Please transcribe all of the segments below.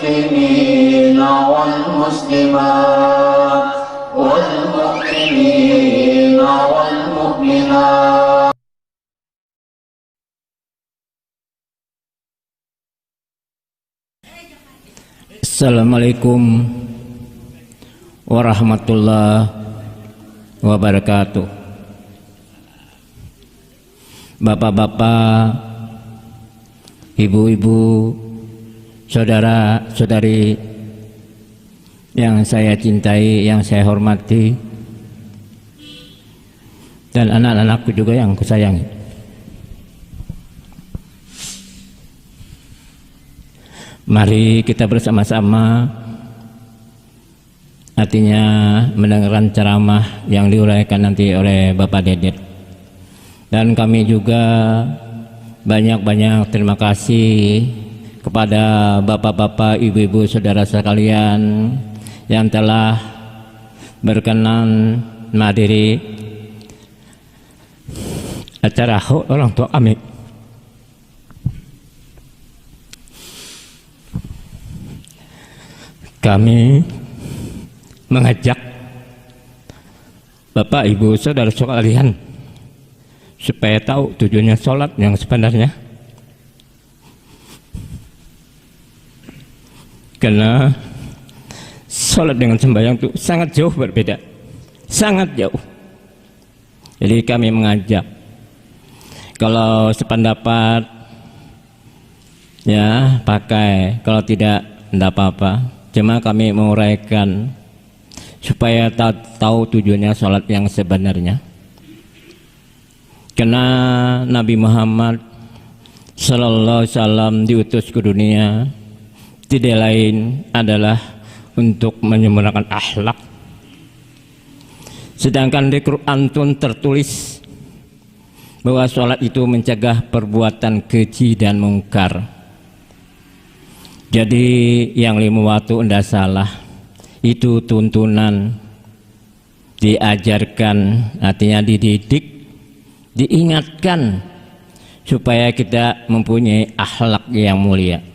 المسلمين والمسلمات والمؤمنين والمؤمنات. Assalamualaikum warahmatullahi wabarakatuh. Bapak-bapak, ibu-ibu, saudara-saudari yang saya cintai, yang saya hormati, dan anak-anakku juga yang kusayangi. Mari kita bersama-sama, artinya mendengarkan ceramah yang diuraikan nanti oleh Bapak Dedet. Dan kami juga banyak-banyak terima kasih kepada bapak-bapak, ibu-ibu, saudara sekalian yang telah berkenan menghadiri acara orang tua kami. Kami mengajak Bapak, Ibu, saudara sekalian supaya tahu tujuannya sholat yang sebenarnya. Karena sholat dengan sembahyang itu sangat jauh berbeda, sangat jauh. Jadi kami mengajak, kalau sependapat ya pakai, kalau tidak apa-apa. Cuma kami menguraikan supaya tahu tujuannya sholat yang sebenarnya. Karena Nabi Muhammad Sallallahu Alaihi Wasallam diutus ke dunia tidak lain adalah untuk menyempurnakan akhlak. Sedangkan di Quran pun tertulis bahwa sholat itu mencegah perbuatan keji dan mungkar. Jadi yang lima waktu tidak salah, itu tuntunan, diajarkan, artinya dididik, diingatkan supaya kita mempunyai akhlak yang mulia.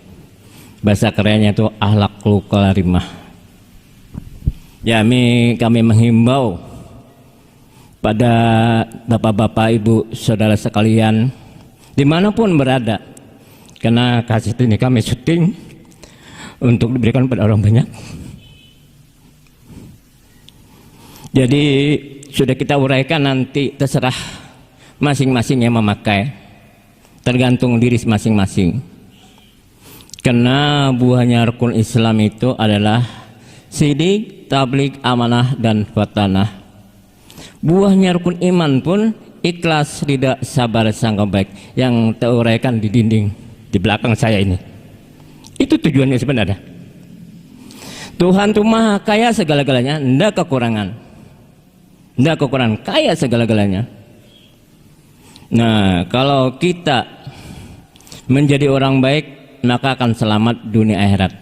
Bahasa kerennya itu akhlakul karimah. Kami menghimbau pada bapak-bapak, ibu, saudara sekalian dimanapun berada, karena kaset ini kami syuting untuk diberikan pada orang banyak. Jadi sudah kita uraikan, nanti terserah masing-masing yang memakai, tergantung diri masing-masing. Karena buahnya rukun Islam itu adalah sidik, tablik, amanah, dan fatanah. Buahnya rukun iman pun ikhlas, ridha, sabar, sangka baik, yang teruraikan di dinding di belakang saya ini. Itu tujuannya sebenarnya. Tuhan itu maha kaya segala-galanya, tidak kekurangan. Tidak kekurangan, kaya segala-galanya. Nah, kalau kita menjadi orang baik, maka akan selamat dunia akhirat.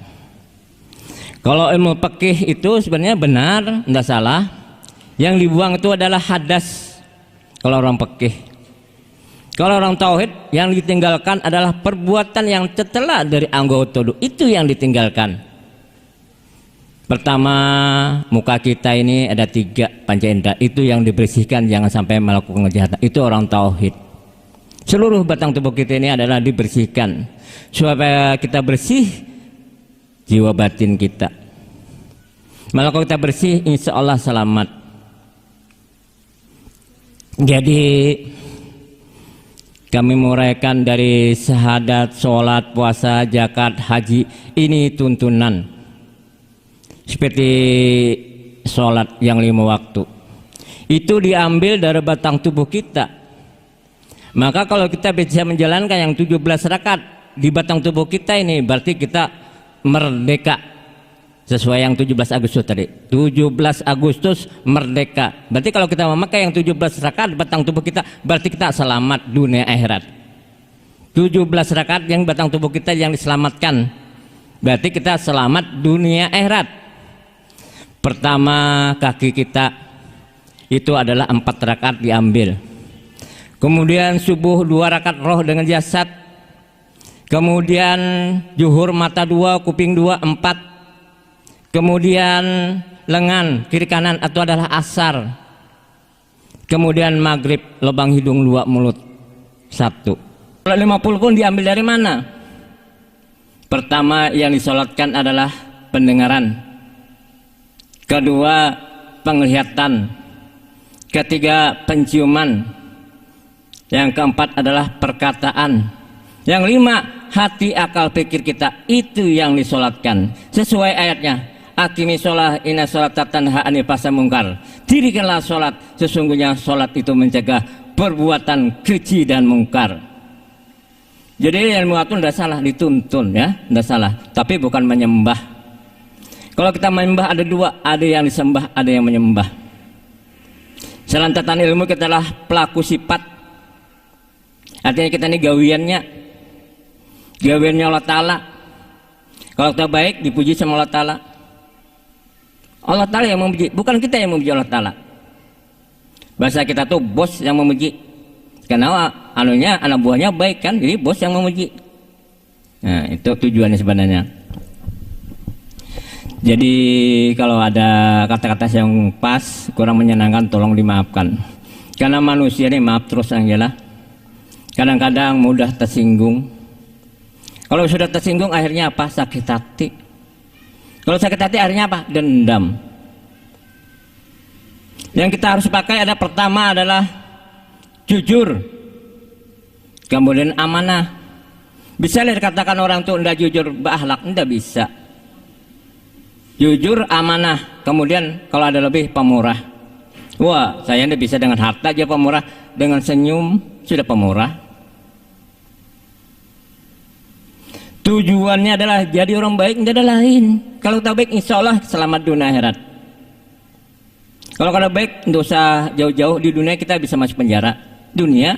Kalau ilmu fikih itu sebenarnya benar, tidak salah. Yang dibuang itu adalah hadas. Kalau orang fikih. Kalau orang tauhid, yang ditinggalkan adalah perbuatan yang tercela dari anggota tubuh. Itu yang ditinggalkan. Pertama, muka kita ini ada 3 panca indera. Itu yang dibersihkan, jangan sampai melakukan kejahatan. Itu orang tauhid. Seluruh batang tubuh kita ini adalah dibersihkan supaya kita bersih jiwa batin kita. Malah kalau kita bersih, insya Allah selamat. Jadi kami menguraikan dari syahadat, sholat, puasa, zakat, haji, ini tuntunan. Seperti sholat yang 5 waktu, itu diambil dari batang tubuh kita. Maka kalau kita bisa menjalankan yang 17 rakaat di batang tubuh kita ini, berarti kita merdeka. Sesuai yang 17 Agustus tadi, 17 Agustus merdeka. Berarti kalau kita memakai yang 17 rakaat batang tubuh kita, berarti kita selamat dunia akhirat. 17 rakaat yang batang tubuh kita yang diselamatkan, berarti kita selamat dunia akhirat. Pertama, kaki kita itu adalah 4 rakaat diambil. Kemudian subuh 2 rakaat roh dengan jasad. kemudian zuhur mata 2, kuping 2, 4, kemudian lengan kiri kanan atau adalah asar, kemudian maghrib lubang hidung 2, mulut 1. Kalau 50 pun diambil dari mana? Pertama yang disolatkan adalah pendengaran, kedua penglihatan, ketiga penciuman, yang keempat adalah perkataan, yang 5 hati, akal, pikir kita. Itu yang disolatkan sesuai ayatnya, aqimi sholah inna sholata tanha 'anil fahsya'i munkar. Dirikanlah sholat, sesungguhnya sholat itu mencegah perbuatan keji dan mungkar. Jadi ilmu itu tidak salah dituntun, ya, tidak salah, tapi bukan menyembah. Kalau kita menyembah ada 2, ada yang disembah, ada yang menyembah. Selantaran ilmu kita adalah pelaku sifat, artinya kita ini gawiannya Allah Ta'ala. Kalau kita baik dipuji sama Allah Ta'ala. Allah Ta'ala yang memuji, bukan kita yang memuji Allah Ta'ala. Bahasa kita tuh bos yang memuji, karena anak buahnya baik kan, jadi bos yang memuji. Nah, itu tujuannya sebenarnya. Jadi kalau ada kata-kata yang pas kurang menyenangkan tolong dimaafkan, karena manusia ini maaf terus Angela, kadang-kadang mudah tersinggung. Kalau sudah tersinggung akhirnya apa? Sakit hati. Kalau sakit hati akhirnya apa? Dendam. Yang kita harus pakai ada pertama adalah jujur, kemudian amanah. Bisa dikatakan orang itu tidak jujur berakhlak? Tidak bisa. Jujur, amanah, kemudian kalau ada lebih pemurah. Wah, saya tidak bisa dengan harta aja pemurah, dengan senyum sudah pemurah. Tujuannya adalah jadi orang baik, tidak ada lain. Kalau tak baik insya Allah selamat dunia akhirat. Kalau kada baik tidak usah jauh-jauh, di dunia kita bisa masuk penjara. Dunia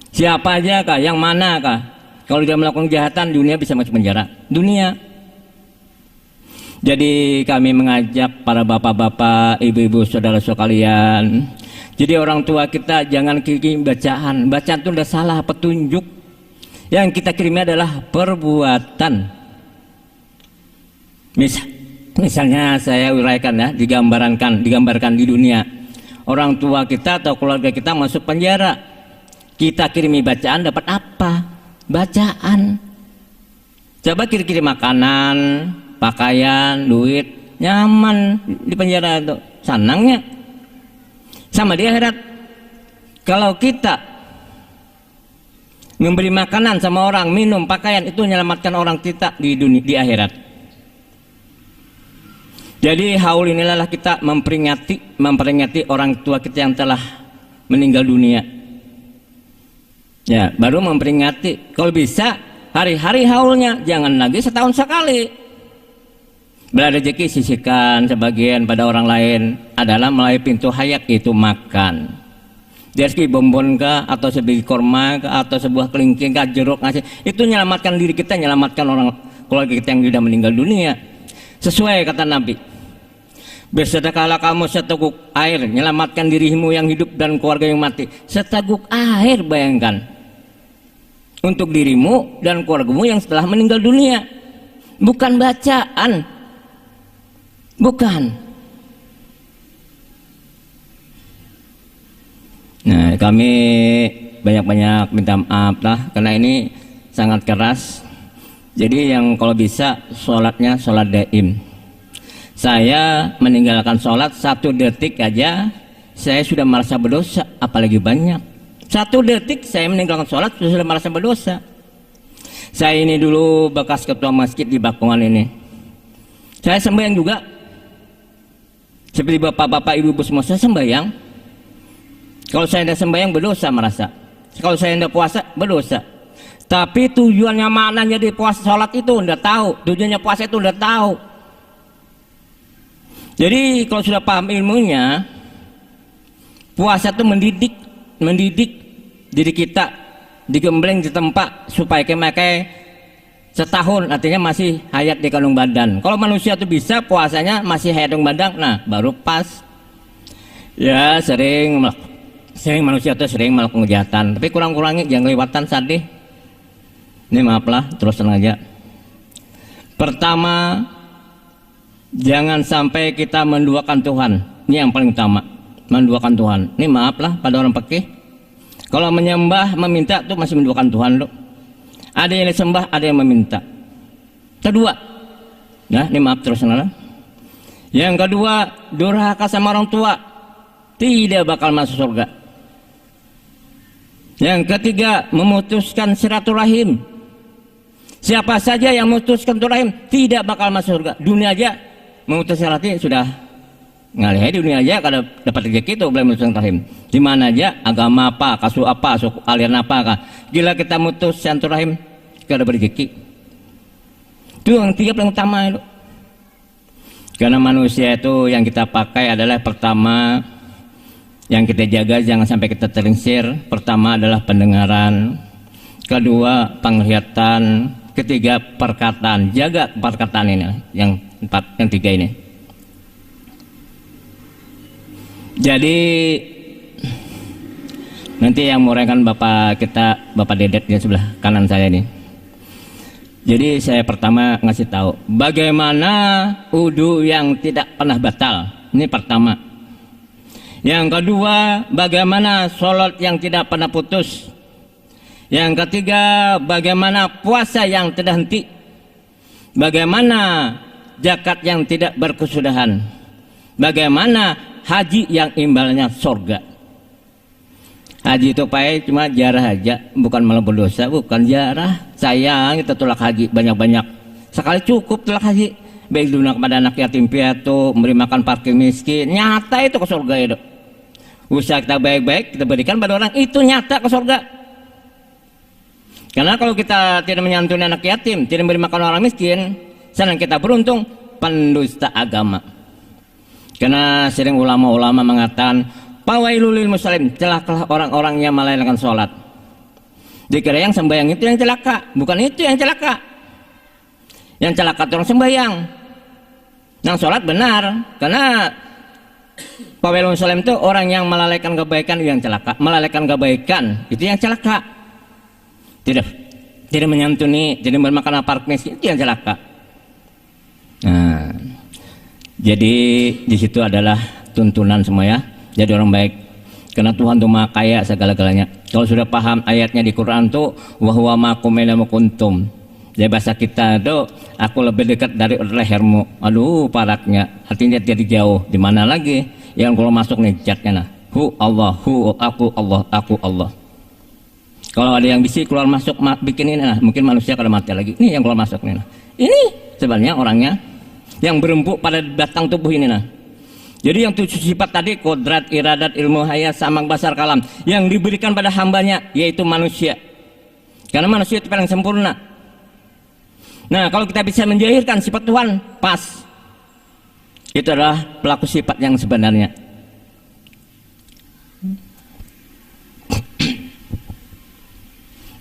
siapa aja kah, yang mana kah, kalau dia melakukan kejahatan dunia bisa masuk penjara dunia. Jadi kami mengajak para bapak-bapak, ibu-ibu, saudara sekalian, jadi orang tua kita jangan kirim bacaan itu udah salah petunjuk. Yang kita kirimnya adalah perbuatan. Misalnya saya uraikan ya, digambarkan di dunia, orang tua kita atau keluarga kita masuk penjara, kita kirimi bacaan, dapat apa? Bacaan. Coba kirim makanan, pakaian, duit, nyaman di penjara itu, senangnya. Sama di akhirat, kalau kita memberi makanan sama orang, minum, pakaian, itu menyelamatkan orang kita di dunia, di akhirat. Jadi haul inilah kita memperingati orang tua kita yang telah meninggal dunia. Ya, baru memperingati. Kalau bisa hari-hari haulnya, jangan lagi setahun sekali. Berada rezeki sisihkan sebagian pada orang lain adalah melalui pintu hayat, itu makan. Dia rezeki bonbon kah, atau sebiji korma kah, atau sebuah kelingking kah, jeruk ngasih, itu menyelamatkan diri kita, menyelamatkan orang keluarga kita yang sudah meninggal dunia. Sesuai kata Nabi, bersedekahlah kamu seteguk air, menyelamatkan dirimu yang hidup dan keluarga yang mati. Seteguk air, bayangkan, untuk dirimu dan keluargamu yang setelah meninggal dunia. Bukan bacaan, bukan. Nah, kami banyak-banyak minta maaf lah, karena ini sangat keras. Jadi yang kalau bisa sholatnya sholat daim. Saya meninggalkan sholat 1 detik aja saya sudah merasa berdosa, apalagi banyak. 1 detik saya meninggalkan sholat sudah merasa berdosa. Saya ini dulu bekas ketua masjid di Bakungan ini. Saya sembahyang juga seperti bapak-bapak, ibu-ibu semua, saya sembahyang. Kalau saya tidak sembahyang berdosa merasa. Kalau saya tidak puasa berdosa. Tapi tujuannya mana jadi puasa sholat itu tidak tahu. Tujuannya puasa itu tidak tahu. Jadi kalau sudah paham ilmunya, puasa itu mendidik diri kita, digembleng di tempat supaya kemakai setahun, artinya masih hayat di kandung badan. Kalau manusia itu bisa puasanya masih hayat di badan, nah baru pas. Ya sering manusia itu sering melakukan kejahatan, tapi kurang-kurangi, jangan kelewatan sadih. Ini maaflah, terus terang aja. Pertama, jangan sampai kita menduakan Tuhan. Ini yang paling utama, menduakan Tuhan. Ini maaflah pada orang fikih. Kalau menyembah, meminta itu masih menduakan Tuhan loh. Ada yang disembah, ada yang meminta. Kedua, ya ini maaf terus terang. Yang kedua, durhaka sama orang tua, tidak bakal masuk surga. Yang ketiga, memutuskan silaturahim. Siapa saja yang memutuskan silaturahim tidak bakal masuk surga. Dunia aja memutuskan silaturahim sudah ngalih, dunia aja kalau dapat rezeki itu boleh memutuskan silaturahim. Di mana aja, agama apa, kasus apa, suku aliran apa kah. Gila kita mutus silaturahim, kita dapat rezeki. Itu yang tiga paling utama itu. Karena manusia itu yang kita pakai adalah pertama, yang kita jaga jangan sampai kita terlingsir. Pertama adalah pendengaran, kedua penglihatan, ketiga perkataan. Jaga perkataan ini, yang empat, yang tiga ini. Jadi nanti yang muraikan bapak kita, bapak Dedet di sebelah kanan saya ini. Jadi saya pertama ngasih tahu bagaimana wudu yang tidak pernah batal. Ini pertama. Yang kedua, bagaimana sholat yang tidak pernah putus. Yang ketiga, bagaimana puasa yang tidak henti. Bagaimana zakat yang tidak berkesudahan. Bagaimana haji yang imbalnya surga. Haji itu pakai cuma jarah aja, bukan malah berdosa, bukan jarah. Sayang kita tolak haji banyak-banyak. Sekali cukup tolak haji. Baik dulu kepada anak yatim piatu, memberi makan fakir miskin, nyata itu ke surga itu. Usaha kita baik-baik, kita berikan pada orang itu nyata ke surga. Karena kalau kita tidak menyantuni anak yatim, tidak memberi makan orang miskin, senang kita beruntung pendusta agama. Karena sering ulama-ulama mengatakan Fawailul lil muslim, celakalah orang-orang yang melalaikan sholat. Dikira yang sembahyang itu yang celaka, bukan itu yang celaka. Yang celaka itu orang sembahyang. Yang sholat benar, karena fawailul muslim itu orang yang melalaikan kebaikan yang celaka, melalaikan kebaikan itu yang celaka. Tidak menyantuni, tidak bermakan lapar miskin itu yang celaka. Nah, jadi di situ adalah tuntunan semua ya. Jadi orang baik, karena Tuhan itu maha kaya segala-galanya. Kalau sudah paham ayatnya di Quran tuh, wa huwa ma'akum aina ma kuntum. Jadi bahasa kita tuh, aku lebih dekat dari lehermu. Aduh paraknya, artinya dia jauh. Di mana lagi? Yang kalau masuk nih chatnya nah, hu Allah, hu aku Allah, aku Allah. Kalau ada yang bisik keluar masuk bikin ini nah, mungkin manusia kalau mati lagi. Ini yang keluar masuk nih nah. Ini sebenarnya orangnya yang berempuk pada batang tubuh ini nah. Jadi yang tujuh sifat tadi, kodrat, iradat, ilmu, hayat, samang, basar, kalam, yang diberikan pada hambanya, yaitu manusia. Karena manusia itu paling sempurna. Nah, kalau kita bisa menjahirkan sifat Tuhan, pas. Itu adalah pelaku sifat yang sebenarnya.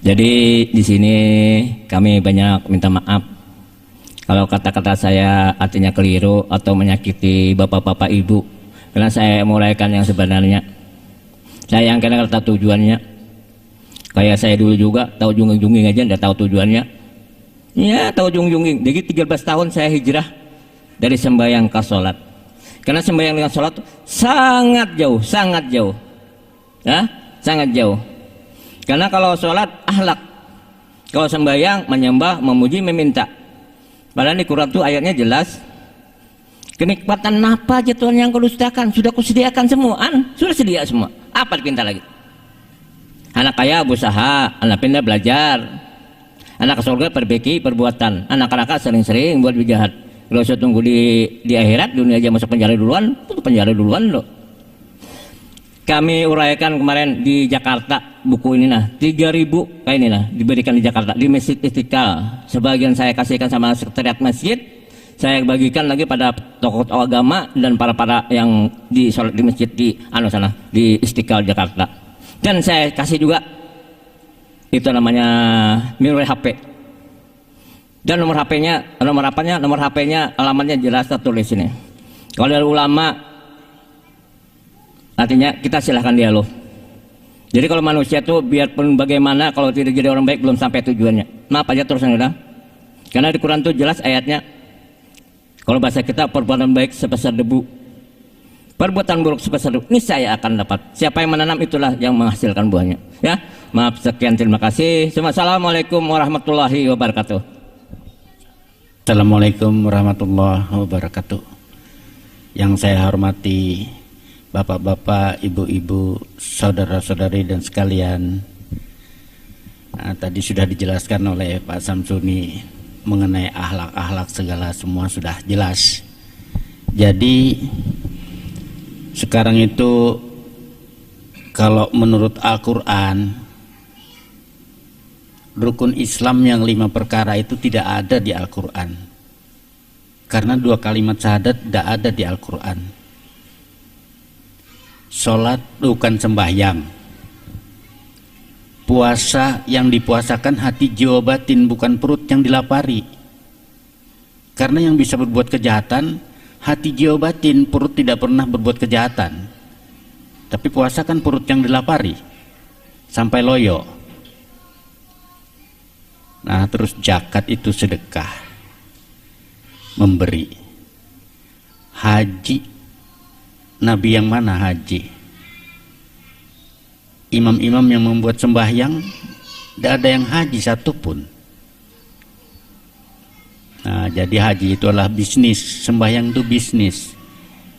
Jadi di sini kami banyak minta maaf. Kalau kata-kata saya artinya keliru atau menyakiti bapak-bapak ibu, karena saya mulaikan yang sebenarnya. Saya yang kadang tahu tujuannya. Kayak saya dulu juga tahu jungging-jungging aja tidak tahu tujuannya. Ya tahu jungging-jungging. Jadi 13 tahun saya hijrah dari sembahyang ke sholat. Karena sembahyang dengan sholat sangat jauh, sangat jauh. Ya, sangat jauh. Karena kalau sholat akhlak, kalau sembahyang menyembah, memuji, meminta. Padahal di Quran itu ayatnya jelas. Kenikmatan apa aja Tuhan yang kau dustakan? Sudah kusediakan semua. Sudah sedia semua. Apa dipinta lagi? Anak kaya berusaha, anak pindah belajar. Anak ke surga perbaiki perbuatan. Anak-anak sering-sering buat jahat. Kalau usah tunggu di akhirat, dunia aja masuk penjara duluan, itu penjara duluan loh. Kami uraikan kemarin di Jakarta buku ini nah 3.000 kayak ini nah diberikan di Jakarta di Masjid Istiqlal. Sebagian saya kasihkan sama sekretariat masjid, saya bagikan lagi pada tokoh agama dan para yang di sholat di masjid di sana di Istiqlal Jakarta. Dan saya kasih juga itu namanya memori HP. Dan nomor HP-nya alamatnya jelas tertulis ini. Kalau dari ulama artinya kita silahkan dialog. Jadi kalau manusia tuh biarpun bagaimana, kalau tidak jadi orang baik belum sampai tujuannya. Maaf aja terus saudara. Karena di Quran tuh jelas ayatnya. Kalau bahasa kita, perbuatan baik sebesar debu, perbuatan buruk sebesar debu, ini saya akan dapat. Siapa yang menanam itulah yang menghasilkan buahnya. Ya, maaf sekian, terima kasih. Assalamualaikum warahmatullahi wabarakatuh. Assalamualaikum warahmatullahi wabarakatuh. Yang saya hormati bapak-bapak, ibu-ibu, saudara-saudari dan sekalian, tadi sudah dijelaskan oleh Pak Samsuni mengenai akhlak-akhlak segala, semua sudah jelas. Jadi sekarang itu kalau menurut Al-Quran, rukun Islam yang 5 perkara itu tidak ada di Al-Quran, karena 2 kalimat syahadat tidak ada di Al-Quran. Sholat bukan sembahyang, puasa yang dipuasakan hati jiwa batin, bukan perut yang dilapari. Karena yang bisa berbuat kejahatan hati jiwa batin, perut tidak pernah berbuat kejahatan. Tapi puasa kan perut yang dilapari sampai loyo. Nah, terus zakat itu sedekah, memberi. Haji, Nabi yang mana haji? Imam-imam yang membuat sembahyang, tidak ada yang haji satupun. Nah, jadi haji itu adalah bisnis, sembahyang itu bisnis.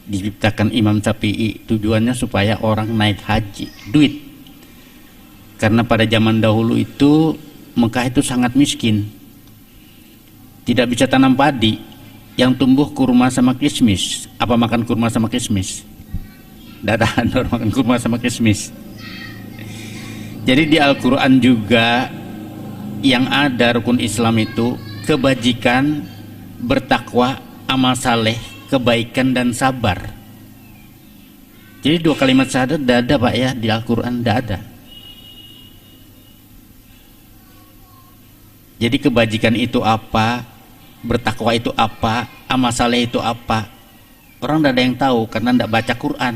Diciptakan Imam Syafi'i, tujuannya supaya orang naik haji, duit. Karena pada zaman dahulu itu Mekah itu sangat miskin, tidak bisa tanam padi, yang tumbuh kurma sama kismis. Apa makan kurma sama kismis? Tidak ada orang makan kurma sama kismis. Jadi di Al-Quran juga yang ada rukun Islam itu kebajikan, bertakwa, amal saleh, kebaikan dan sabar. Jadi 2 kalimat syahadat tidak ada Pak ya di Al-Quran, tidak ada. Jadi kebajikan itu apa, bertakwa itu apa, amal saleh itu apa, orang tidak ada yang tahu karena tidak baca Quran.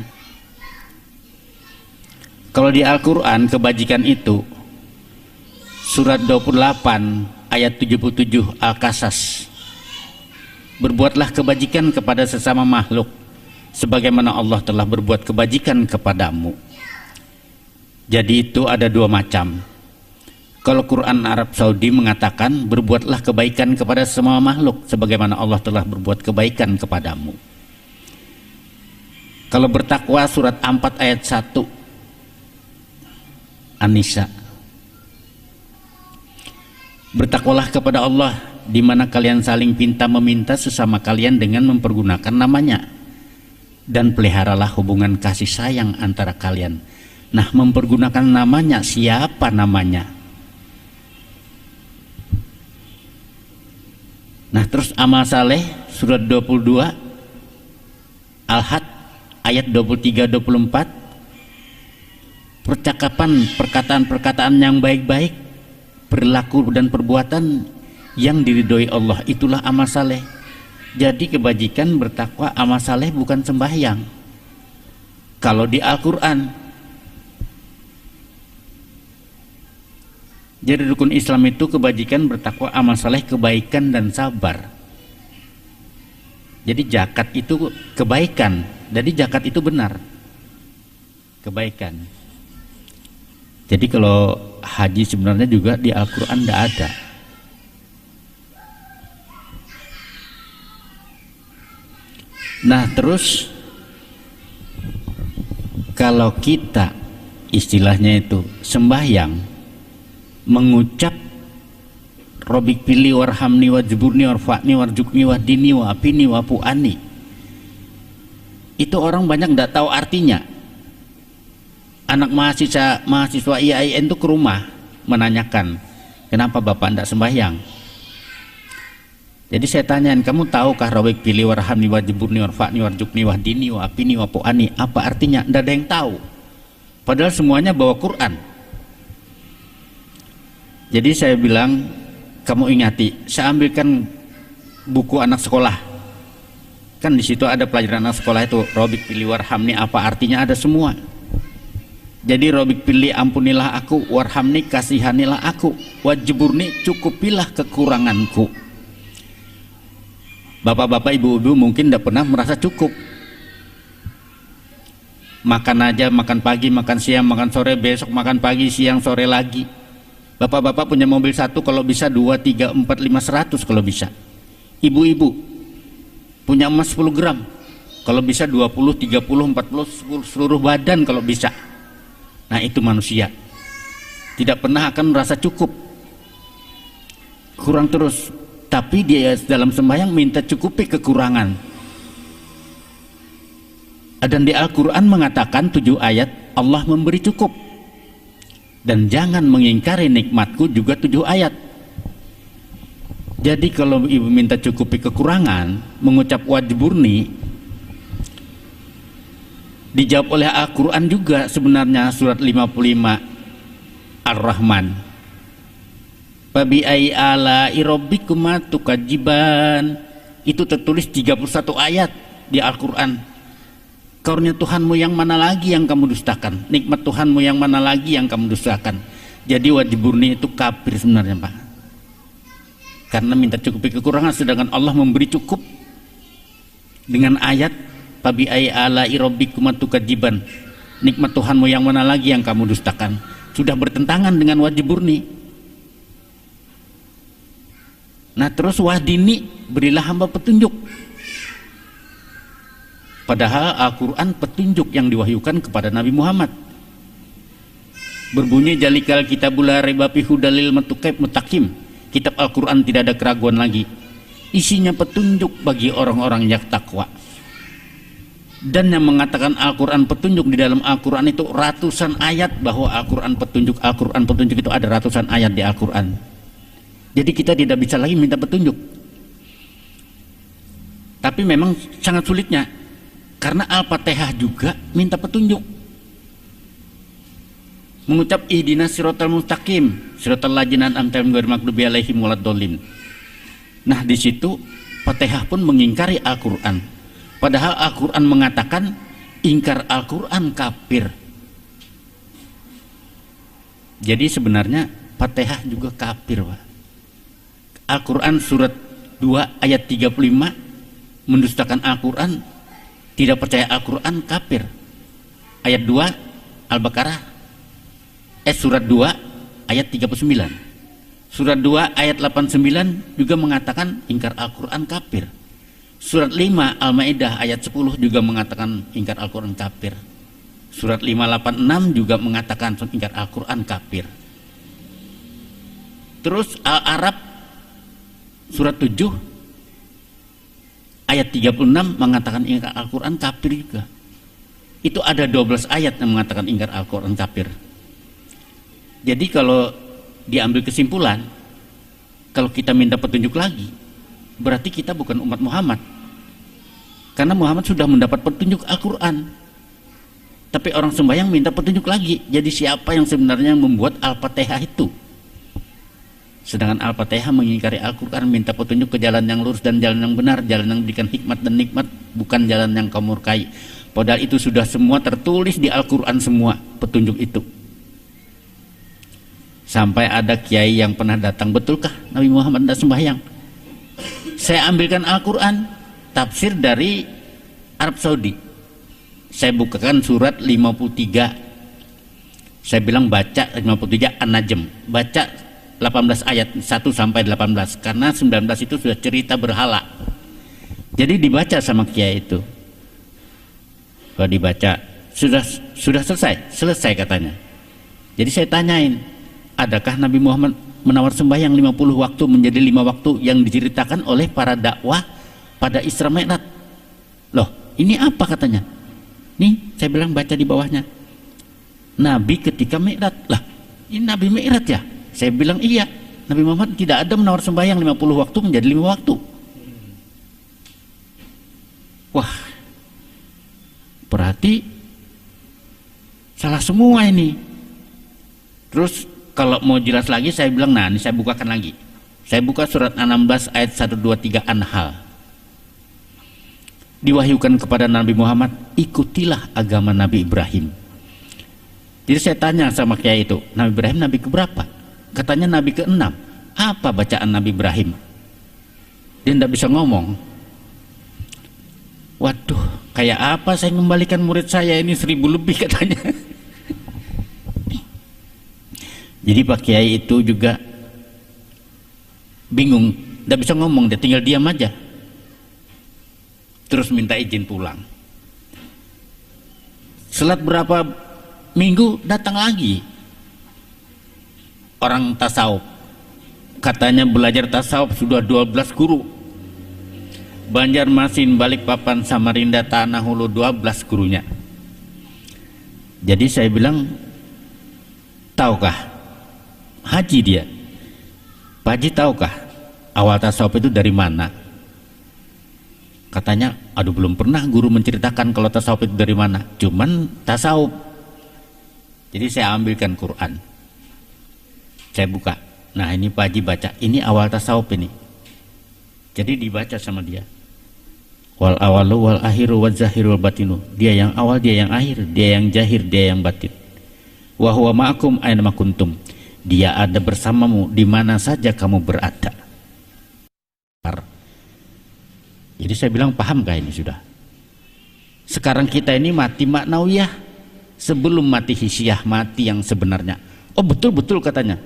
Kalau di Al-Quran kebajikan itu surat 28 ayat 77 Al-Qasas, berbuatlah kebajikan kepada sesama makhluk sebagaimana Allah telah berbuat kebajikan kepadamu. Jadi itu ada 2 macam. Kalau Quran Arab Saudi mengatakan berbuatlah kebaikan kepada semua makhluk sebagaimana Allah telah berbuat kebaikan kepadamu. Kalau bertakwa surat 4 ayat 1 An-Nisa, bertakwalah kepada Allah di mana kalian saling pinta meminta sesama kalian dengan mempergunakan namanya, dan peliharalah hubungan kasih sayang antara kalian. Nah, mempergunakan namanya, siapa namanya? Nah, terus amal saleh surat 22 Al-Had ayat 23-24, percakapan, perkataan-perkataan yang baik-baik, perilaku dan perbuatan yang diridhoi Allah, itulah amal saleh. Jadi kebajikan, bertakwa, amal saleh bukan sembahyang kalau di Al-Quran. Jadi rukun Islam itu kebajikan, bertakwa, amal saleh, kebaikan dan sabar. Jadi zakat itu kebaikan, jadi zakat itu benar, kebaikan. Jadi kalau haji sebenarnya juga di Al-Quran tidak ada. Nah, terus kalau kita istilahnya itu sembahyang, mengucap Robik pilih warhamni wajburni warfa'ni warjukni wahdini wa'apini wapu'ani, itu orang banyak tidak tahu artinya. Anak mahasiswa IAIN itu ke rumah menanyakan, kenapa bapak tidak sembahyang? Jadi saya tanyain, kamu tahukah Robik pilih warhamni wajburni warfa'ni warjukni wahdini wa'apini wapu'ani apa artinya? Tidak ada yang tahu, padahal semuanya bawa Quran. Jadi saya bilang, kamu ingati, saya ambilkan buku anak sekolah, kan di situ ada pelajaran anak sekolah itu, Robik pilih warhamni apa artinya, ada semua. Jadi Robik pilih ampunilah aku, warhamni kasihanilah aku, wajburni cukupilah kekuranganku. Bapak-bapak, ibu-ibu mungkin tidak pernah merasa cukup. Makan aja, makan pagi, makan siang, makan sore, besok makan pagi, siang, sore lagi. Bapak-bapak punya mobil satu, kalau bisa 2, 3, 4, 5, 100 kalau bisa. Ibu-ibu punya emas 10 gram, kalau bisa 20, 30, 40, seluruh badan kalau bisa. Nah, itu manusia tidak pernah akan merasa cukup, kurang terus. Tapi dia dalam sembahyang minta cukupi kekurangan. Dan di Al-Quran mengatakan 7 ayat Allah memberi cukup, dan jangan mengingkari nikmatku juga 7 ayat. Jadi kalau ibu minta cukupi kekurangan, mengucap wajburni, dijawab oleh Al-Quran juga sebenarnya, surat 55 Ar-Rahman. Fabi ai ala rabbikuma tukajiban. Itu tertulis 31 ayat di Al-Quran. Karunia Tuhanmu yang mana lagi yang kamu dustakan? Nikmat Tuhanmu yang mana lagi yang kamu dustakan? Jadi wajburni itu kafir sebenarnya, Pak. Karena minta cukupi kekurangan, sedangkan Allah memberi cukup dengan ayat Fabi ai ala rabbikuma tukajiban. Nikmat Tuhanmu yang mana lagi yang kamu dustakan? Sudah bertentangan dengan wajburni. Nah, terus wahdini, berilah hamba petunjuk. Padahal Al-Quran petunjuk yang diwahyukan kepada Nabi Muhammad. Berbunyi jalikal kitabul la raiba fihi hudalil muttaqin. Kitab Al-Quran tidak ada keraguan lagi. Isinya petunjuk bagi orang-orang yang takwa. Dan yang mengatakan Al-Quran petunjuk, di dalam Al-Quran itu ratusan ayat bahwa Al-Quran petunjuk itu ada ratusan ayat di Al-Quran. Jadi kita tidak bisa lagi minta petunjuk. Tapi memang sangat sulitnya, karena Al-Fatihah juga minta petunjuk. Mengucap ihdinas siratal mustaqim, siratal ladzina an'amta 'alaihim ghairil maghdubi 'alaihim waladdallin. Nah, di situ Fatihah pun mengingkari Al-Quran. Padahal Al-Quran mengatakan ingkar Al-Quran kafir. Jadi sebenarnya Fatihah juga kafir, Pak. Al-Quran surat 2 ayat 35 mendustakan Al-Quran, tidak percaya Al-Quran kafir. Ayat 2 Al-Baqarah surat 2 ayat 39. Surat 2 ayat 89 juga mengatakan ingkar Al-Quran kafir. Surat 5 Al-Maidah ayat 10 juga mengatakan ingkar Al-Quran kafir. Surat 586 juga mengatakan ingkar Al-Quran kafir. Terus Al-Arab surat 7 ayat 36 mengatakan ingkar Al-Quran kafir juga. Itu ada 12 ayat yang mengatakan ingkar Al-Quran kafir. Jadi kalau diambil kesimpulan, kalau kita minta petunjuk lagi, berarti kita bukan umat Muhammad, karena Muhammad sudah mendapat petunjuk Al-Quran. Tapi orang sembahyang minta petunjuk lagi. Jadi siapa yang sebenarnya membuat Al-Fatihah itu? Sedangkan Al-Fatihah mengingkari Al-Quran, minta petunjuk ke jalan yang lurus dan jalan yang benar, jalan yang memberikan hikmat dan nikmat, bukan jalan yang kau murkai. Padahal itu sudah semua tertulis di Al-Quran, semua petunjuk itu. Sampai ada kiai yang pernah datang, betulkah Nabi Muhammad tidak sembahyang? Saya ambilkan Al-Quran, tafsir dari Arab Saudi. Saya bukakan surat 53. Saya bilang baca 53 An-Najm. Baca 18 ayat 1 sampai 18. Karena 19 itu sudah cerita berhala. Jadi dibaca sama kiai itu. Kalau dibaca, sudah selesai katanya. Jadi saya tanyain, adakah Nabi Muhammad menawar sembahyang 50 waktu menjadi 5 waktu yang diceritakan oleh para dakwah pada Isra Mi'raj? Loh, ini apa katanya? Nih, saya bilang baca di bawahnya. Nabi ketika Mi'raj. Lah, ini Nabi Mi'raj ya? Saya bilang iya. Nabi Muhammad tidak ada menawar sembahyang 50 waktu menjadi 5 waktu. Wah, berarti salah semua ini. Terus kalau mau jelas lagi, saya bilang, nah ini saya bukakan lagi. Saya buka surat 16 ayat 1, 2, 3 Anhal. Diwahyukan kepada Nabi Muhammad, ikutilah agama Nabi Ibrahim. Jadi saya tanya sama kiai itu, Nabi Ibrahim nabi keberapa? Katanya nabi ke-6. Apa bacaan Nabi Ibrahim? Dia tidak bisa ngomong. Waduh, kayak apa saya mengembalikan murid saya ini 1000 lebih katanya. Jadi Pak Kiai itu juga bingung, tidak bisa ngomong, dia tinggal diam aja. Terus minta izin pulang. Selat berapa minggu datang lagi orang tasawuf, katanya belajar tasawuf sudah 12 guru. Banjarmasin, Balikpapan, Samarinda, Tanah Hulu 12 gurunya. Jadi saya bilang, tahukah Haji dia, Pak Haji tahukah awal tasawuf itu dari mana? Katanya, aduh belum pernah guru menceritakan kalau tasawuf itu dari mana, cuman tasawuf. Jadi saya ambilkan Quran, saya buka, nah ini Pak Haji baca, ini awal tasawuf ini. Jadi dibaca sama dia, wal awalu wal akhiru wal zahiru wal batinu, dia yang awal, dia yang akhir, dia yang jahir, dia yang batin. Wa huwa ma'akum aina ma kuntum, dia ada bersamamu di mana saja kamu berada. Jadi saya bilang, pahamkah ini sudah? Sekarang kita ini mati maknawiyah sebelum mati hisiah, mati yang sebenarnya. Oh betul-betul katanya,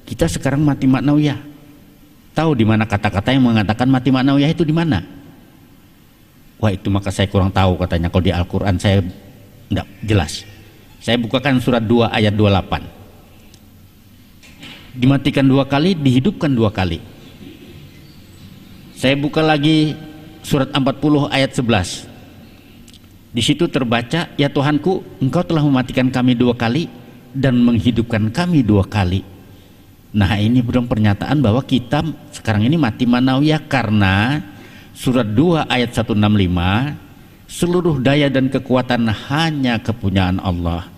kita sekarang mati maknawiyah. Tahu di mana kata-kata yang mengatakan mati maknawiyah itu di mana? Wah itu maka saya kurang tahu katanya, kalau di Al-Quran saya tidak jelas. Saya bukakan surat 2 ayat 28. Dimatikan 2 kali, dihidupkan 2 kali. Saya buka lagi surat 40 ayat 11. Di situ terbaca, ya Tuhanku, Engkau telah mematikan kami 2 kali dan menghidupkan kami 2 kali. Nah ini belum pernyataan bahwa kita sekarang ini mati manawiyah, karena surat 2 ayat 165, seluruh daya dan kekuatan hanya kepunyaan Allah.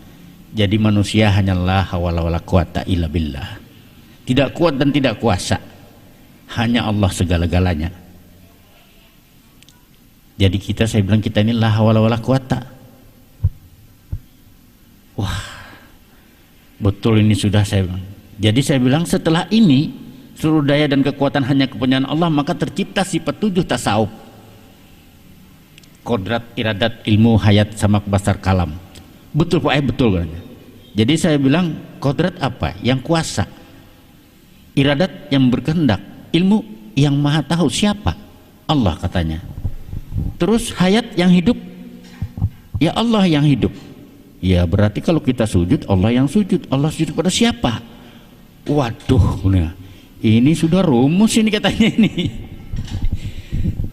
Jadi manusia hanyalah hawala wala quwata illa billah. Tidak kuat dan tidak kuasa, hanya Allah segala-galanya. Jadi kita, saya bilang kita ini la hawla wala quwata. Wah, betul ini sudah saya bilang. Jadi saya bilang setelah ini seluruh daya dan kekuatan hanya kepunyaan Allah, maka tercipta sifat 7 tasawuf. Kodrat, iradat, ilmu, hayat, samak, basar, kalam. Betul Pak, betul kan? Jadi saya bilang kodrat apa? Yang kuasa. Iradat yang berkehendak. Ilmu yang maha tahu siapa? Allah katanya. Terus hayat yang hidup, ya Allah yang hidup. Ya berarti kalau kita sujud, Allah yang sujud. Allah sujud pada siapa? Waduh, ini sudah rumus ini katanya ini.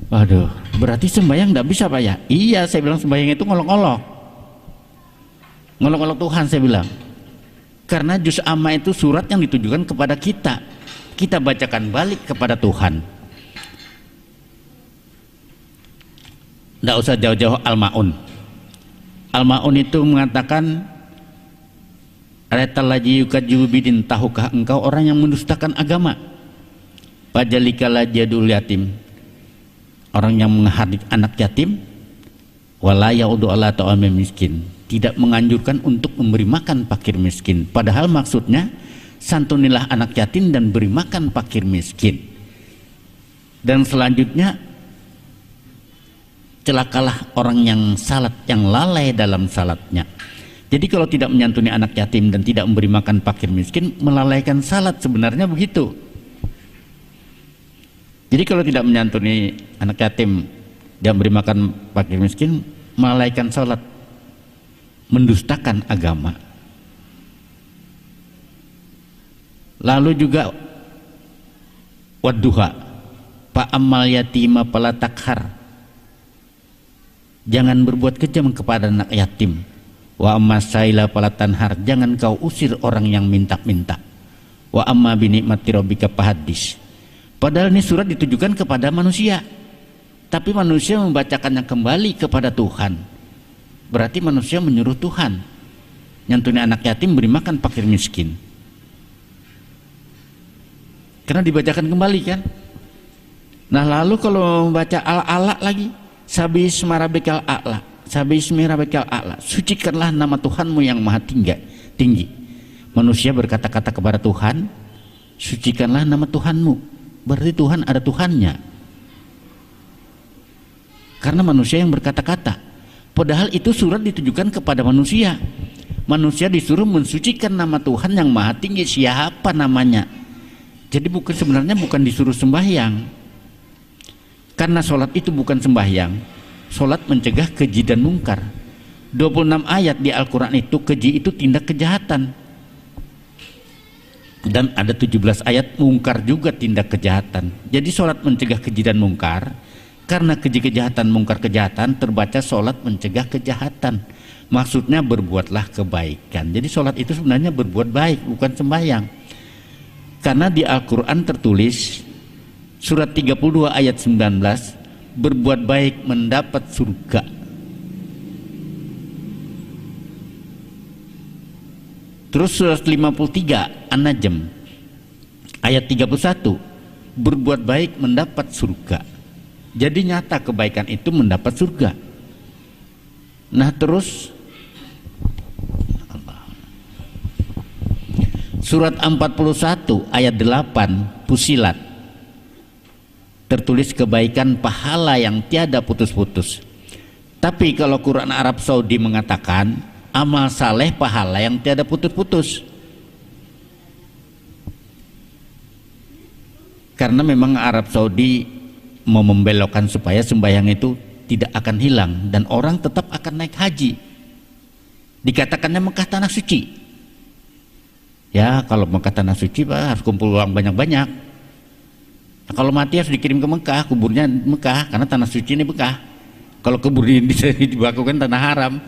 Waduh, berarti sembahyang tidak bisa Pak ya? Iya, saya bilang sembahyang itu ngolok-ngolok, ngolok-ngolok Tuhan saya bilang. Karena juz amma itu surat yang ditujukan kepada kita, kita bacakan balik kepada Tuhan. Tidak usah jauh-jauh Al-Ma'un. Al-Ma'un itu mengatakan, retalaji yukajubidin, tahukah engkau orang yang mendustakan agama? Pajalikala jadul yatim, orang yang menghardik anak yatim. Wala yaudu ala ta'amil miskin, tidak menganjurkan untuk memberi makan fakir miskin. Padahal maksudnya santunilah anak yatim dan beri makan fakir miskin. Dan selanjutnya, celakalah orang yang salat, yang lalai dalam salatnya. Jadi kalau tidak menyantuni anak yatim dan tidak memberi makan fakir miskin, melalaikan salat, sebenarnya begitu. Jadi kalau tidak menyantuni anak yatim dan memberi makan fakir miskin, melalaikan salat, mendustakan agama. Lalu juga wadduha, fa'ammal yatima fala takhar, jangan berbuat kejam kepada anak yatim. Wa amma saila fala tanhar, jangan kau usir orang yang minta-minta. Wa amma bi ni'mati rabbika fahaddis. Padahal ini surat ditujukan kepada manusia, tapi manusia membacakannya kembali kepada Tuhan. Berarti manusia menyuruh Tuhan nyantuni anak yatim, beri makan fakir miskin. Karena dibacakan kembali kan. Nah lalu kalau membaca al-ala lagi, sabisma rabbikal a'la, sabismi rabbikal a'la, sucikanlah nama Tuhanmu yang maha tinggi, tinggi. Manusia berkata-kata kepada Tuhan, sucikanlah nama Tuhanmu. Berarti Tuhan ada Tuhannya. Karena manusia yang berkata-kata. Padahal itu surat ditujukan kepada manusia. Manusia disuruh mensucikan nama Tuhan yang maha tinggi, siapa namanya. Jadi sebenarnya bukan disuruh sembahyang. Karena sholat itu bukan sembahyang. Sholat mencegah keji dan mungkar. 26 ayat di Al-Quran itu, keji itu tindak kejahatan. Dan ada 17 ayat mungkar juga tindak kejahatan. Jadi sholat mencegah keji dan mungkar. Karena keji kejahatan, mungkar kejahatan, terbaca sholat mencegah kejahatan. Maksudnya berbuatlah kebaikan. Jadi sholat itu sebenarnya berbuat baik, bukan sembahyang. Karena di Al-Quran tertulis surat 32 ayat 19, berbuat baik mendapat surga. Terus surat 53 An-Najm ayat 31, berbuat baik mendapat surga. Jadi nyata kebaikan itu mendapat surga. Nah terus surat 41 ayat 8 Fusilat tertulis kebaikan pahala yang tiada putus-putus. Tapi kalau Quran Arab Saudi mengatakan amal saleh pahala yang tiada putus-putus. Karena memang Arab Saudi mau membelokkan supaya sembahyang itu tidak akan hilang dan orang tetap akan naik haji. Dikatakannya Mekah tanah suci. Ya kalau Mekah tanah suci harus kumpul uang banyak-banyak. Nah, kalau mati harus dikirim ke Mekah, kuburnya Mekah karena tanah suci ini Mekah. Kalau kubur dibakukan tanah haram,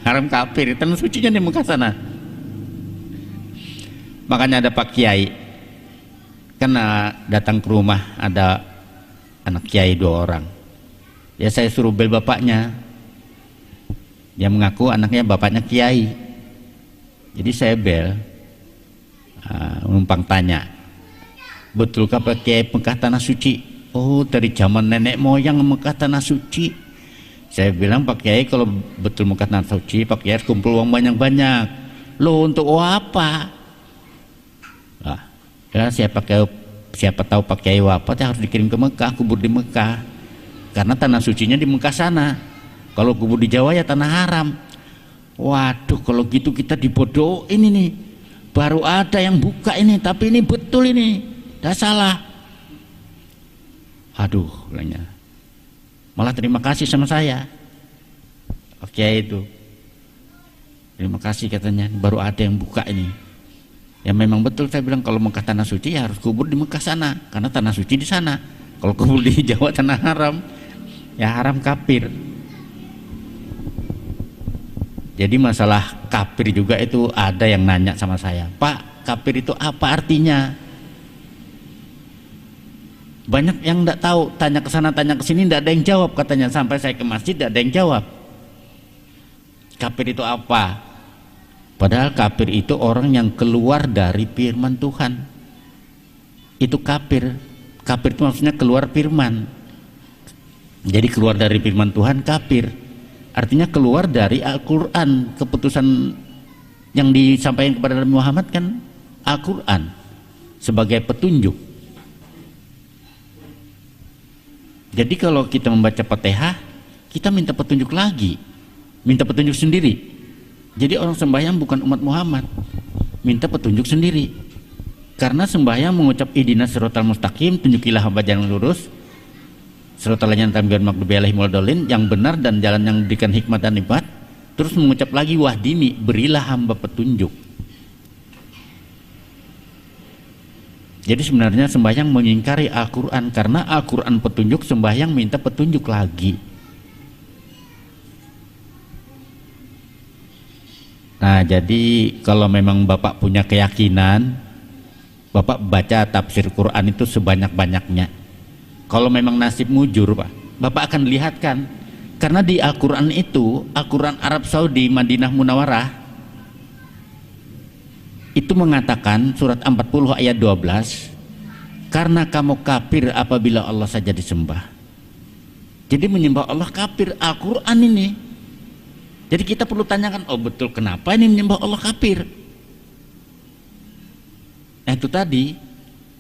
haram kafir, tanah sucinya di Mekah sana. Makanya ada Pak Kiai, karena datang ke rumah ada anak kiai 2 orang. Ya saya suruh bel bapaknya. Dia mengaku anaknya bapaknya kiai. Jadi saya bel, numpang tanya, betulkah Pak Kiai Mekah tanah suci? Oh dari zaman nenek moyang Mekah tanah suci. Saya bilang Pak Kiai kalau betul Mekah tanah suci, Pak Kiai harus kumpul uang banyak-banyak. Loh untuk apa? Nah, ya siapa tahu Pak Kiai wafat ya harus dikirim ke Mekah, kubur di Mekah. Karena tanah sucinya di Mekah sana. Kalau kubur di Jawa ya tanah haram. Waduh kalau gitu kita dibodohin ini. Baru ada yang buka ini, tapi ini betul ini. Dah salah. Aduh, bilangnya. Malah terima kasih sama saya. Pak Kiai itu. Terima kasih katanya, baru ada yang buka ini. Ya memang betul saya bilang kalau Mekah tanah suci ya harus kubur di Mekah sana karena tanah suci di sana. Kalau kubur di Jawa tanah haram, ya haram kafir. Jadi masalah kafir juga itu ada yang nanya sama saya, Pak kafir itu apa artinya? Banyak yang tidak tahu, tanya ke sana tanya ke sini tidak ada yang jawab katanya. Sampai saya ke masjid tidak ada yang jawab. Kafir itu apa? Padahal kafir itu orang yang keluar dari firman Tuhan. Itu kafir. Kafir itu maksudnya keluar firman. Jadi keluar dari firman Tuhan kafir. Artinya keluar dari Al-Quran. Keputusan yang disampaikan kepada Nabi Muhammad kan Al-Quran sebagai petunjuk. Jadi kalau kita membaca Fatihah, kita minta petunjuk lagi. Minta petunjuk sendiri. Jadi orang sembahyang bukan umat Muhammad, minta petunjuk sendiri. Karena sembahyang mengucap ihdinas siratal mustaqim, tunjukilah hamba jalan lurus, siratal ladzina an'amta alaihim yang benar dan jalan yang diberikan hikmat dan nikmat. Terus mengucap lagi wahdini, berilah hamba petunjuk. Jadi sebenarnya sembahyang mengingkari Al-Quran, karena Al-Quran petunjuk, sembahyang minta petunjuk lagi. Nah jadi kalau memang Bapak punya keyakinan, Bapak baca tafsir Quran itu sebanyak-banyaknya. Kalau memang nasib mujur Pak, Bapak akan lihatkan. Karena di Al-Quran itu, Al-Quran Arab Saudi Madinah Munawarah itu mengatakan surat 40 ayat 12, karena kamu kafir apabila Allah saja disembah. Jadi menyembah Allah kafir, Al-Quran ini. Jadi kita perlu tanyakan, oh betul kenapa ini menyembah Allah kafir? Nah itu tadi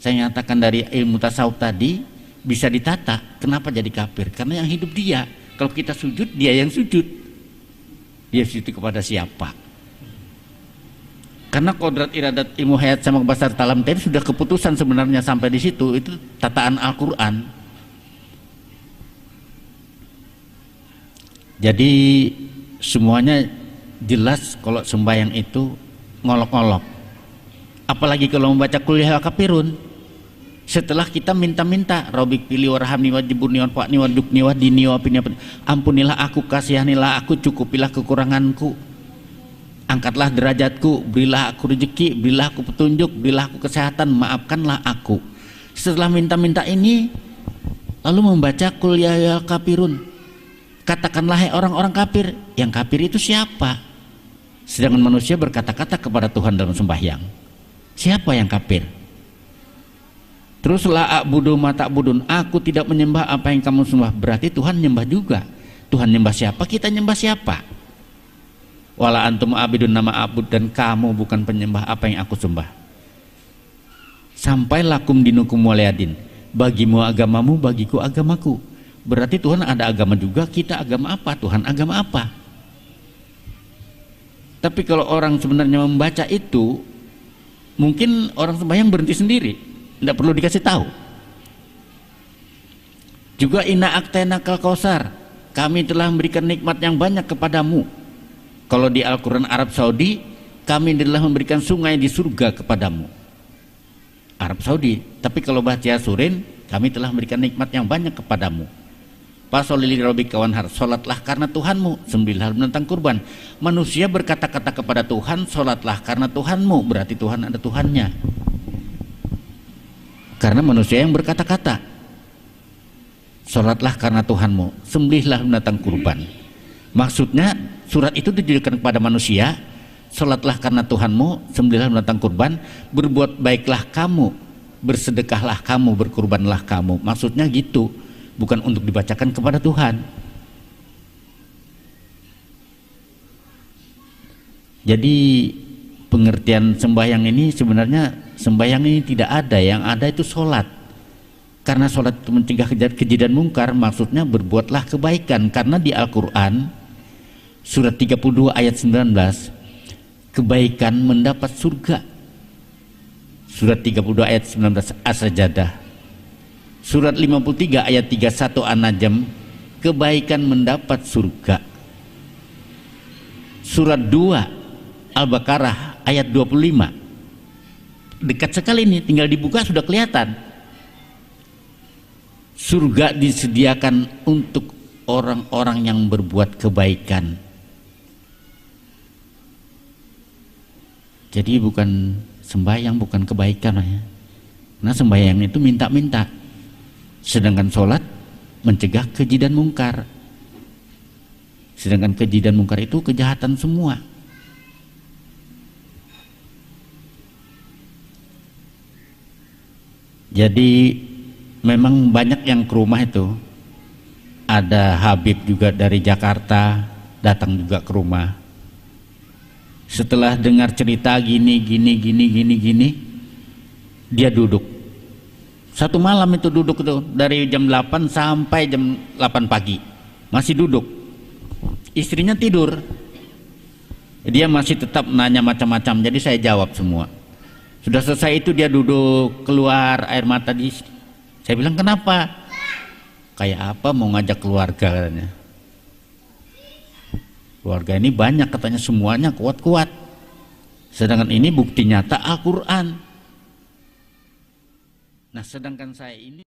saya nyatakan dari ilmu tasawuf tadi bisa ditata. Kenapa jadi kafir? Karena yang hidup dia. Kalau kita sujud, dia yang sujud. Dia sujud kepada siapa? Karena kodrat iradat ilmu hayat sama basar talam tadi sudah keputusan sebenarnya sampai di situ. Itu tataan Al-Quran. Jadi semuanya jelas kalau sembahyang itu ngolok-ngolok. Apalagi kalau membaca Qul ya kafirun. Setelah kita minta-minta, Robik pilih warhamni wajibuni warfa'ni wadukni wadini wapini, ampunilah aku, kasihanilah aku, cukupilah kekuranganku, angkatlah derajatku, berilah aku rezeki, berilah aku petunjuk, berilah aku kesehatan, maafkanlah aku. Setelah minta-minta ini, lalu membaca Qul ya kafirun. Katakanlah hai orang-orang kafir. Yang kafir itu siapa? Sedangkan manusia berkata-kata kepada Tuhan dalam sembahyang. Siapa yang kafir? Terus la a'budu ma ta'budun, aku tidak menyembah apa yang kamu sembah. Berarti Tuhan nyembah juga. Tuhan nyembah siapa, kita nyembah siapa? Wala antum abidun nama abud, dan kamu bukan penyembah apa yang aku sembah. Sampai lakum dinukum waliyadin, bagimu agamamu, bagiku agamaku. Berarti Tuhan ada agama juga, kita agama apa, Tuhan agama apa. Tapi kalau orang sebenarnya membaca itu, mungkin orang sembahyang berhenti sendiri, tidak perlu dikasih tahu. Juga inna aktainakal kausar, kami telah memberikan nikmat yang banyak kepadamu. Kalau di Al-Quran Arab Saudi, kami telah memberikan sungai di surga kepadamu. Arab Saudi. Tapi kalau baca Surin, kami telah memberikan nikmat yang banyak kepadamu. Fasolili robika wanhar, solatlah karena Tuhanmu, sembelihlah menentang kurban. Manusia berkata-kata kepada Tuhan, solatlah karena Tuhanmu, berarti Tuhan ada Tuhannya. Karena manusia yang berkata-kata, solatlah karena Tuhanmu, sembelihlah menentang kurban. Maksudnya surat itu ditujukan kepada manusia, solatlah karena Tuhanmu, sembelihlah menentang kurban, berbuat baiklah kamu, bersedekahlah kamu, berkurbanlah kamu. Maksudnya gitu, bukan untuk dibacakan kepada Tuhan. Jadi pengertian sembahyang ini sebenarnya, sembahyang ini tidak ada, yang ada itu sholat. Karena sholat itu mencegah keji dan mungkar, maksudnya berbuatlah kebaikan. Karena di Al-Quran surat 32 ayat 19, kebaikan mendapat surga. Surat 32 ayat 19 As-Sajadah. Surat 53 ayat 31 An-Najm, kebaikan mendapat surga. Surat 2 Al-Baqarah ayat 25, dekat sekali ini, tinggal dibuka sudah kelihatan. Surga disediakan untuk orang-orang yang berbuat kebaikan. Jadi bukan sembahyang, bukan kebaikan ya. Nah sembahyang itu minta-minta, sedangkan sholat mencegah keji dan mungkar. Sedangkan keji dan mungkar itu kejahatan semua. Jadi memang banyak yang ke rumah itu. Ada Habib juga dari Jakarta datang juga ke rumah. Setelah dengar cerita gini, dia duduk. Satu malam itu duduk itu dari jam 8 sampai jam 8 pagi. Masih duduk. Istrinya tidur. Dia masih tetap nanya macam-macam, jadi saya jawab semua. Sudah selesai itu dia duduk, keluar air mata di. Saya bilang kenapa? Kayak apa mau ngajak keluarga katanya. Keluarga ini banyak katanya, semuanya kuat-kuat. Sedangkan ini bukti nyata Al-Quran. Nah sedangkan saya ini